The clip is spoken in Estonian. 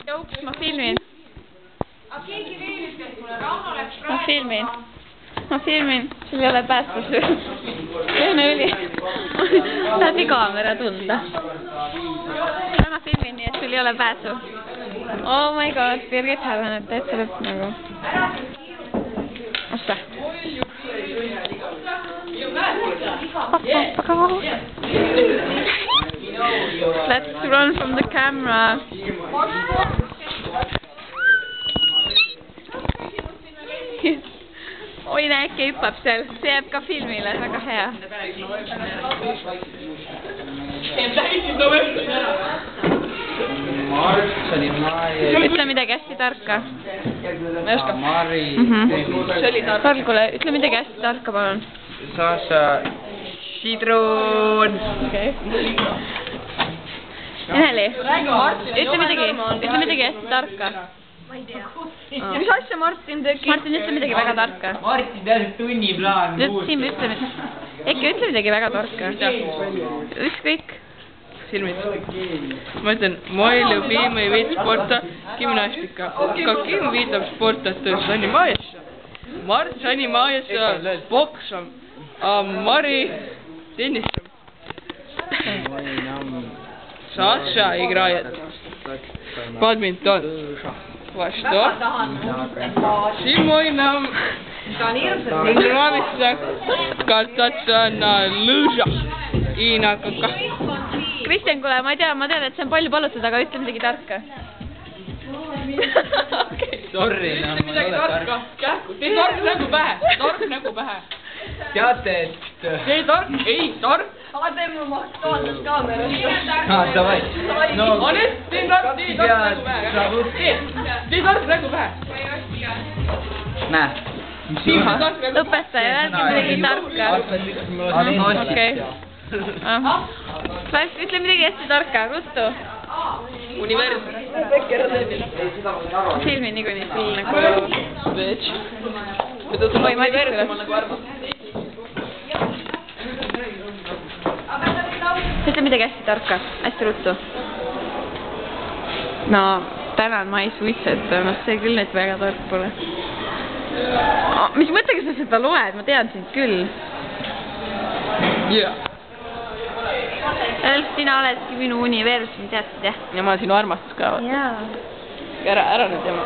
Jooks, ma filmin. Keegi veel ütles mulle, Rauno läks Ma filmin, sul ei ole pääsu. Teeme üli. Läbi kaamera tunda. Ma filmin nii, et sul ei ole pääsu. Oh my god, Birgit häbeneb täitsa lõpp nagu. Osta. Let's run from the camera. Oi, näe, äkki hüppab seal. See jääb ka filmile, väga hea. Ütle midagi hästi tarka. Ma ei oska. See oli tark. Targule, ütle midagi hästi tarka, palun. Sasha. Sidrun. Okei. Eneli, ütle midagi hästi tarka. Ma ei tea. Mis asja Martin tegi? Martin, ütle midagi väga tarka. Martin teadis tunniplaan. Siim, ütle midagi. Äkki ütle midagi väga tarka. Ükskõik. Filmid. Ma ütlen, moj любимый вид спорта – гимнастика. Каким видом спорта ты занимаешься? Март занимается боксом, а Мари – теннисом. Саша играет бадминтон. Во что? Сегодня нам нравится кататься на лыжах и на каках. Kristjan, kuule, ma tean, et see on palju palutud, aga ütle midagi tarka. Sorry, Ütle midagi tarka. Kähku. Tee tark nägu pähe. Tark nägu pähe. Teate, et... Tee tark. Ei, tark. Aga tee mul maksuaalses kaameras. Davai. Anet, tee tark nägu pähe. Tee tark nägu pähe. Näe. Õpetaja, öelge midagi tarka. Okei. Ütle midagi hästi tarka, ruttu. Universum. Filmi niikuinii küll nagu... Bitch. Oi, ma tiskulas. Ütle midagi hästi tarka, hästi ruttu. No, tänan, ma ei suitseta, no see küll nüüd väga tark pole. Mis mõttega sa seda loed, ma tean sind küll. Jaa. Sina oledki minu universum, teadsid jah? Ja ma olen sinu armastus ka. Jaa. Ära nüüd jama.